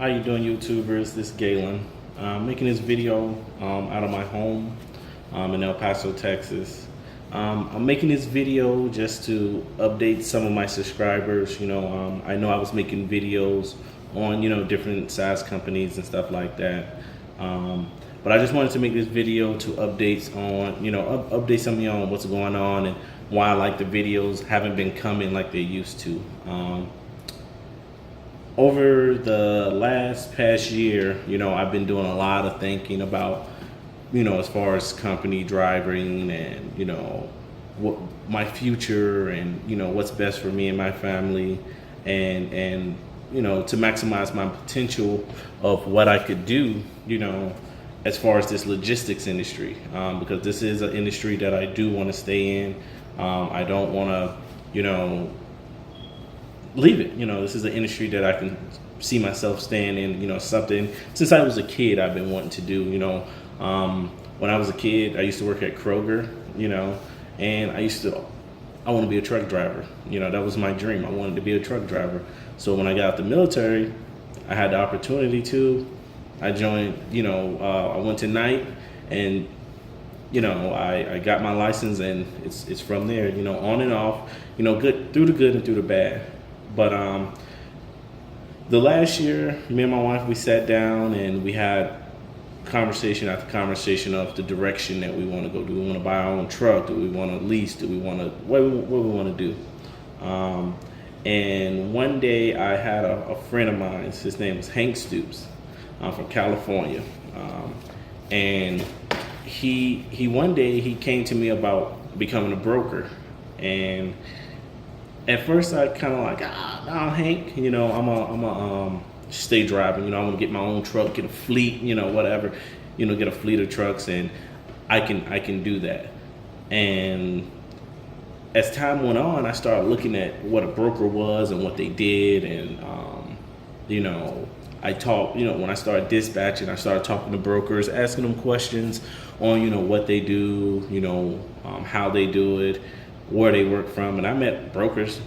How you doing, YouTubers? This is Galen. I'm making this video out of my home in El Paso, Texas. I'm making this video just to update some of my subscribers. I know I was making videos on different SaaS companies and stuff like that. But I just wanted to make this video to update on update some of y'all on what's going on and why the videos haven't been coming like they used to. Over the past year, I've been doing a lot of thinking about, as far as company driving and, what my future and, what's best for me and my family and to maximize my potential of what I could do, as far as this logistics industry, because this is an industry that I do want to stay in. I don't want to, leave it. This is an industry that I can see myself staying in. Something since I was a kid I've been wanting to do. When I was a kid, I used to work at Kroger. And I want to be a truck driver. That was my dream. I wanted to be a truck driver. So when I got out the military, I had the opportunity to. I joined. I went to night, and I got my license, and it's from there. On and off. Good through the good and through the bad. But the last year, me and my wife, we sat down and we had conversation after conversation of the direction that we want to go. Do we want to buy our own truck? Do we want to lease? Do we want to what we want to do? And one day I had a friend of mine. His name was Hank Stoops, from California, and he one day he came to me about becoming a broker. And at first I kind of like, nah, Hank, I'm a stay driving, I want to get my own truck, get a fleet, whatever, get a fleet of trucks, and I can do that. And as time went on, I started looking at what a broker was and what they did, and I talked, when I started dispatching, I started talking to brokers, asking them questions on, what they do, how they do it, where they work from. And I met brokers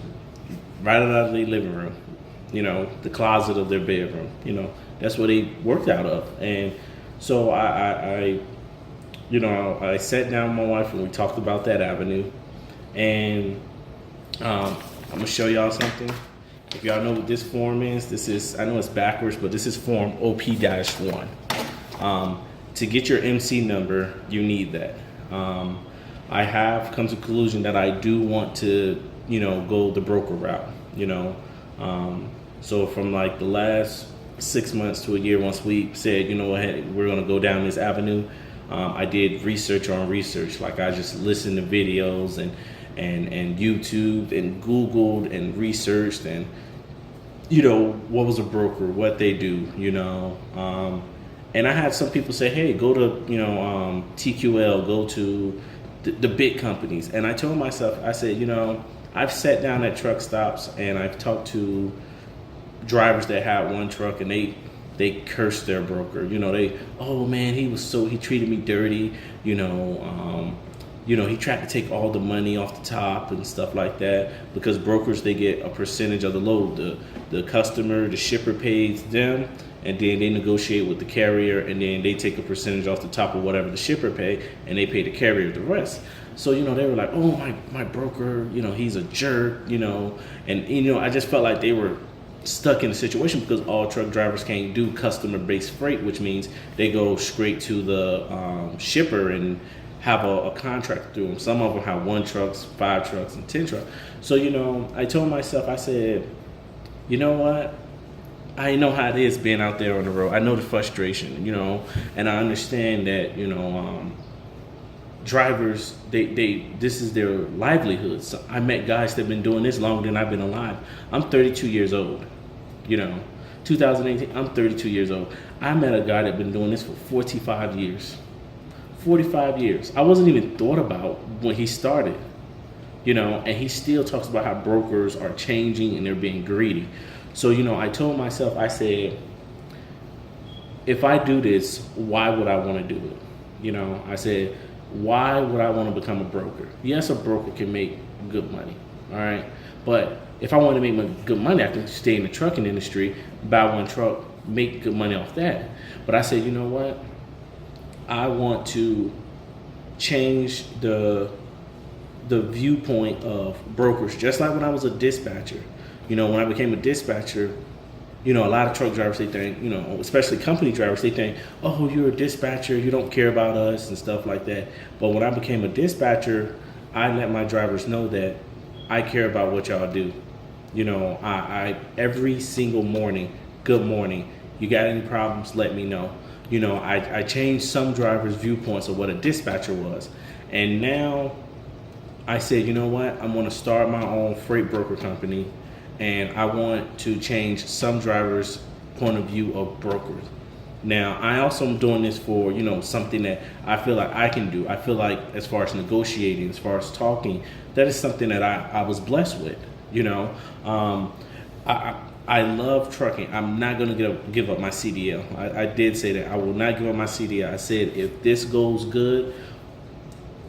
right out of their living room, the closet of their bedroom, that's where they worked out of. And so I sat down with my wife and we talked about that avenue. And I'm gonna show y'all something. If y'all know what this form is, I know it's backwards, but this is form OP-1. To get your MC number, you need that. I have come to the conclusion that I do want to, go the broker route, So from the last 6 months to a year, once we said, hey, we're going to go down this avenue, I did research on research. I just listened to videos and YouTube and Googled and researched and, what was a broker, what they do, and I had some people say, hey, go to, TQL, go to the big companies. And I told myself, I said, I've sat down at truck stops and I've talked to drivers that had one truck and they cursed their broker. Oh man, he treated me dirty. He tried to take all the money off the top and stuff like that, because brokers, they get a percentage of the load. The customer, the shipper pays them, and then they negotiate with the carrier, and then they take a percentage off the top of whatever the shipper pay, and they pay the carrier the rest. So, they were like, oh, my broker, he's a jerk, and, I just felt like they were stuck in a situation because all truck drivers can't do customer-based freight, which means they go straight to the shipper and have a contract through them. Some of them have 1 truck, 5 trucks, and 10 trucks. So, I told myself, I said, you know what? I know how it is being out there on the road. I know the frustration, and I understand that, drivers, this is their livelihood. So I met guys that have been doing this longer than I've been alive. I'm 32 years old, 2018, I'm 32 years old. I met a guy that been doing this for 45 years. 45 years. I wasn't even thought about when he started, and he still talks about how brokers are changing and they're being greedy. So, I told myself, I said, if I do this, why would I want to do it? I said, why would I want to become a broker? Yes, a broker can make good money, all right? But if I want to make good money, I can stay in the trucking industry, buy one truck, make good money off that. But I said, you know what? I want to change the viewpoint of brokers. Just like when I was a dispatcher. When I became a dispatcher, a lot of truck drivers, they think, especially company drivers, they think, oh, you're a dispatcher, you don't care about us and stuff like that. But when I became a dispatcher, I let my drivers know that I care about what y'all do. I every single morning, good morning, you got any problems, let me know. I changed some drivers' viewpoints of what a dispatcher was. And now I said, you know what, I'm going to start my own freight broker company, and I want to change some drivers' point of view of brokers. Now, I also am doing this for, something that I feel like I can do. I feel like as far as negotiating, as far as talking, that is something that I was blessed with, I love trucking. I'm not going to give up my CDL. I did say that. I will not give up my CDL. I said, if this goes good,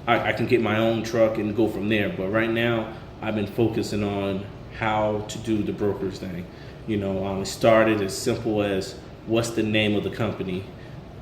I can get my own truck and go from there. But right now, I've been focusing on how to do the brokers thing. It started as simple as what's the name of the company,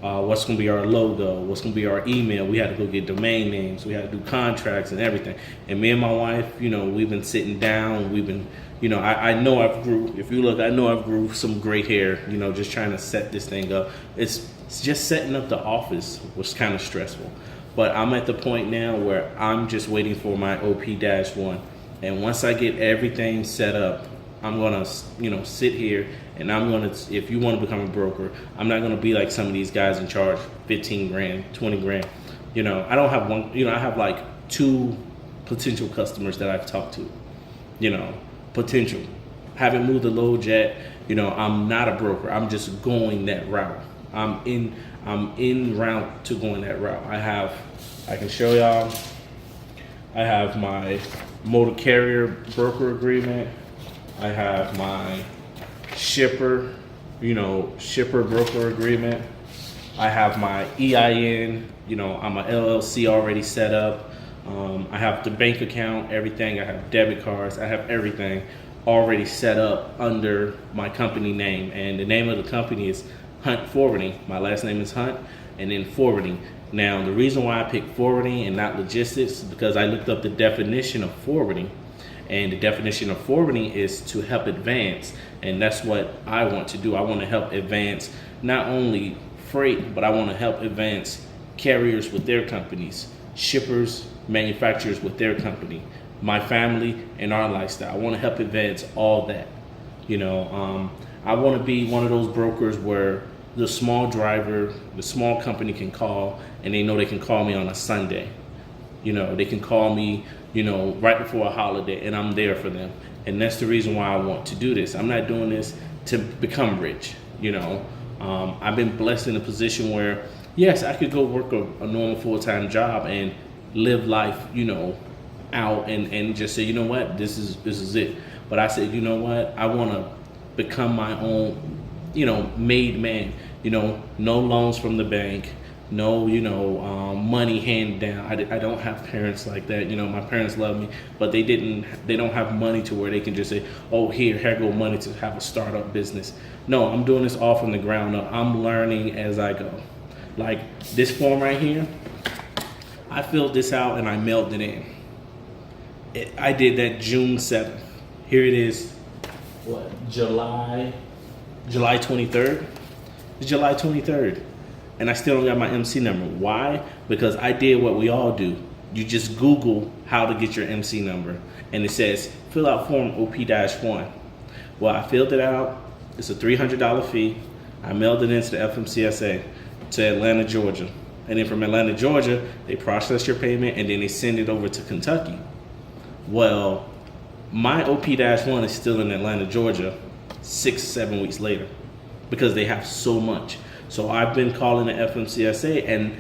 what's going to be our logo, what's going to be our email. We had to go get domain names. We had to do contracts and everything. And me and my wife, we've been sitting down. We've been, I know I've grew. If you look, I know I've grew some gray hair. Just trying to set this thing up. It's just setting up the office was kind of stressful. But I'm at the point now where I'm just waiting for my OP-1. And once I get everything set up, I'm gonna, sit here and I'm gonna, if you want to become a broker, I'm not gonna be like some of these guys in charge 15 grand, 20 grand. I don't have one, I have like 2 potential customers that I've talked to, potential. Haven't moved the load yet. I'm not a broker. I'm just going that route. I'm in route to going that route. I can show y'all, I have my motor carrier broker agreement. I have my shipper broker agreement. I have my EIN, I'm a LLC already set up. I have the bank account, everything. I have debit cards. I have everything already set up under my company name. And the name of the company is Hunt Forwarding. My last name is Hunt, and then Forwarding. Now, the reason why I picked forwarding and not logistics is because I looked up the definition of forwarding. And the definition of forwarding is to help advance. And that's what I want to do. I want to help advance not only freight, but I want to help advance carriers with their companies, shippers, manufacturers with their company, my family, and our lifestyle. I want to help advance all that. I want to be one of those brokers where the small driver, the small company can call, and they know they can call me on a Sunday. They can call me, right before a holiday, and I'm there for them. And that's the reason why I want to do this. I'm not doing this to become rich. I've been blessed in a position where, yes, I could go work a normal full-time job and live life, out and just say, you know what, this is it. But I said, you know what, I want to become my own, made man. No loans from the bank. No, money handed down. I don't have parents like that. My parents love me, but they don't have money to where they can just say, oh, here go money to have a startup business. No, I'm doing this all from the ground up. I'm learning as I go. Like this form right here, I filled this out and I mailed it in. I did that June 7th. Here it is, July 23rd? It's July 23rd. And I still don't got my MC number. Why? Because I did what we all do. You just Google how to get your MC number. And it says, fill out form OP-1. Well, I filled it out. It's a $300 fee. I mailed it into the FMCSA to Atlanta, Georgia. And then from Atlanta, Georgia, they process your payment and then they send it over to Kentucky. Well, my OP-1 is still in Atlanta, Georgia 6-7 weeks later because they have so much. So I've been calling the FMCSA, and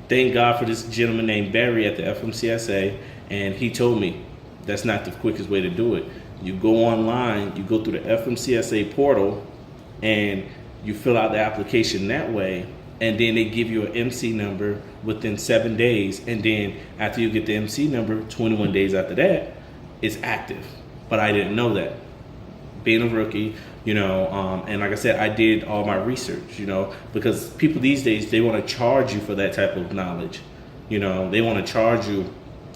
thank God for this gentleman named Barry at the FMCSA, and he told me that's not the quickest way to do it. You go online, you go through the FMCSA portal, and you fill out the application that way, and then they give you an MC number within 7 days, and then after you get the MC number, 21 days after that, it's active. But I didn't know that. Being a rookie, And like I said, I did all my research, because people these days, they want to charge you for that type of knowledge. They want to charge you,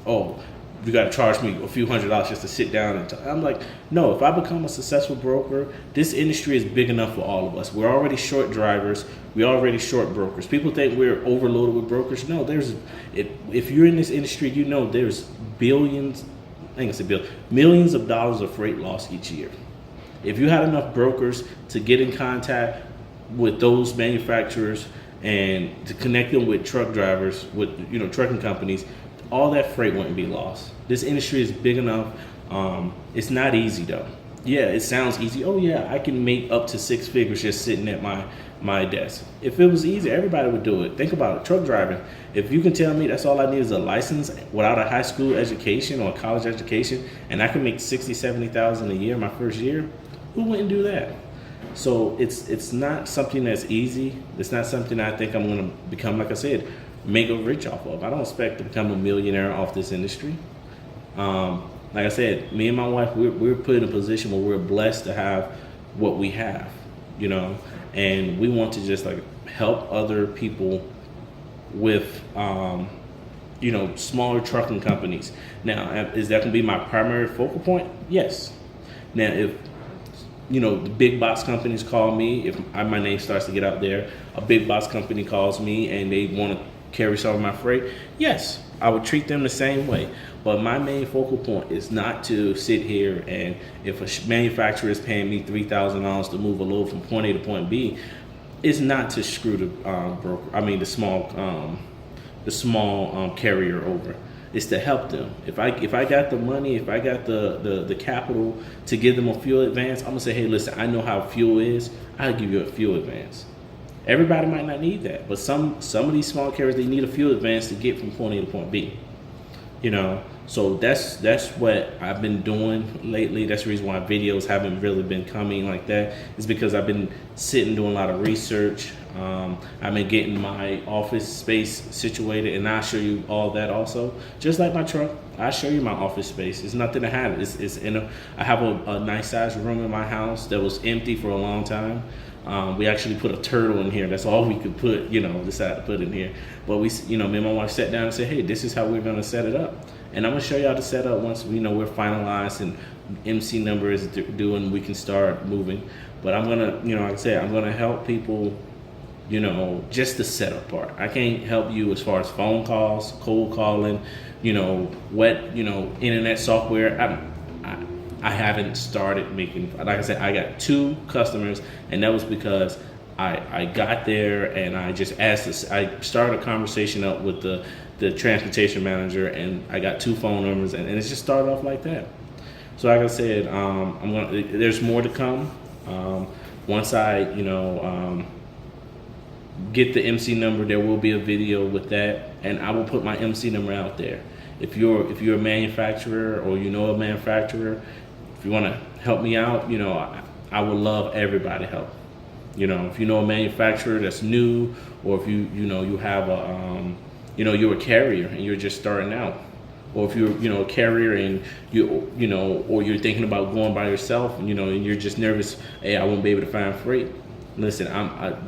oh, you got to charge me a few $100s just to sit down and I'm like, no, if I become a successful broker, this industry is big enough for all of us. We're already short drivers. We're already short brokers. People think we're overloaded with brokers. No, if you're in this industry, there's billions, I think it's millions of dollars of freight loss each year. If you had enough brokers to get in contact with those manufacturers and to connect them with truck drivers, with trucking companies, all that freight wouldn't be lost. This industry is big enough. It's not easy though. Yeah, it sounds easy. Oh yeah, I can make up to 6 figures just sitting at my desk. If it was easy, everybody would do it. Think about it, truck driving. If you can tell me that's all I need is a license without a high school education or a college education, and I can make $60,000-$70,000 a year my first year, who wouldn't do that? So it's not something that's easy. It's not something I think I'm going to become, like I said, make a rich off of. I don't expect to become a millionaire off this industry. Like I said, me and my wife, we're put in a position where we're blessed to have what we have, and we want to just like help other people with, smaller trucking companies. Now, is that going to be my primary focal point? Yes. Now, if the big box companies call me, if my name starts to get out there, a big box company calls me and they want to carry some of my freight, yes, I would treat them the same way. But my main focal point is not to sit here and if a manufacturer is paying me $3,000 to move a load from point A to point B, it's not to screw the the small carrier over. It's to help them. If I got the money, if I got the capital to give them a fuel advance, I'm gonna say, hey, listen, I know how fuel is. I'll give you a fuel advance. Everybody might not need that, but some of these small carriers, they need a fuel advance to get from point A to point B. So that's what I've been doing lately. That's the reason why videos haven't really been coming like that. Is because I've been sitting doing a lot of research. I've been getting my office space situated, and I'll show you all that also. Just like my truck, I'll show you my office space. It's nothing to have. I have a nice sized room in my house that was empty for a long time. We actually put a turtle in here. That's all we could put, decide to put in here. But me and my wife sat down and said, hey, this is how we're going to set it up. And I'm going to show y'all the setup once we're finalized and MC number is due and we can start moving. But I'm going to, like I said, I'm going to help people, just the setup part. I can't help you as far as phone calls, cold calling, internet software. I haven't started making, like I said, I got 2 customers, and that was because I got there and I just asked I started a conversation up with the transportation manager, and I got 2 phone numbers, and it just started off like that. So like I said, there's more to come. Once I, get the MC number, there will be a video with that, and I will put my MC number out there. If you're a manufacturer or a manufacturer, if you want to help me out, I would love everybody help. If you know a manufacturer that's new, or if you have you're a carrier and you're just starting out, or if you're a carrier and or you're thinking about going by yourself, and and you're just nervous, hey, I won't be able to find freight. Listen,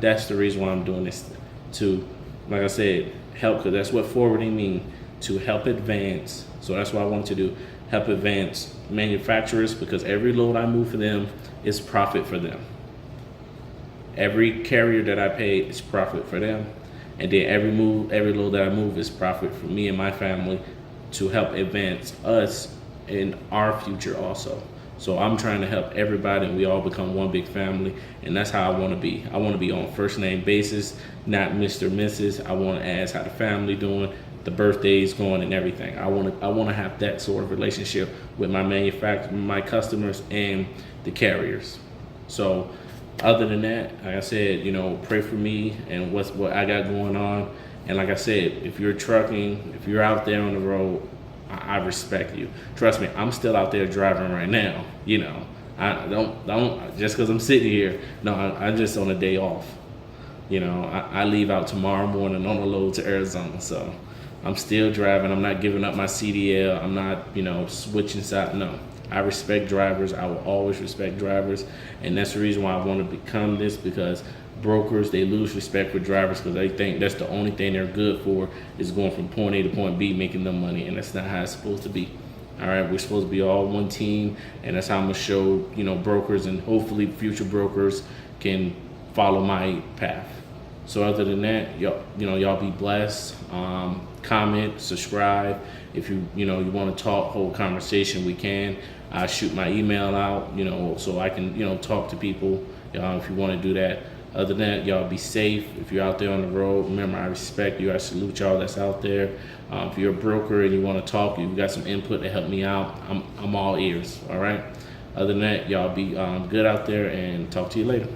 that's the reason why I'm doing this, to, like I said, help, because that's what forwarding means, to help advance. So that's what I want to do, help advance manufacturers, because every load I move for them is profit for them. Every carrier that I pay is profit for them. And then every load that I move is profit for me and my family, to help advance us in our future also. So I'm trying to help everybody, and we all become one big family, and that's how I want to be. I want to be on first name basis, not Mr. Mrs. I want to ask how the family doing, the birthdays going, and everything. I want to have that sort of relationship with my my customers, and the carriers. So other than that, like I said, pray for me and what I got going on. And like I said, if you're trucking, if you're out there on the road, I respect you. Trust me, I'm still out there driving right now. I don't just because I'm sitting here. No, I'm just on a day off. I leave out tomorrow morning on a load to Arizona, so I'm still driving. I'm not giving up my CDL. I'm not, switching side. No, I respect drivers. I will always respect drivers, and that's the reason why I want to become this, because brokers, they lose respect for drivers because they think that's the only thing they're good for is going from point A to point B, making them money, and that's not how it's supposed to be. All right, we're supposed to be all one team, and that's how I'm gonna show, you know, brokers, and hopefully future brokers can follow my path. So other than that, y'all be blessed. Comment, subscribe. If you want to talk, whole conversation, we can. I shoot my email out, so I can, talk to people. If you want to do that. Other than that, y'all be safe. If you're out there on the road, remember, I respect you. I salute y'all that's out there. If you're a broker and you want to talk, you've got some input to help me out, I'm all ears. All right. Other than that, y'all be good out there, and talk to you later.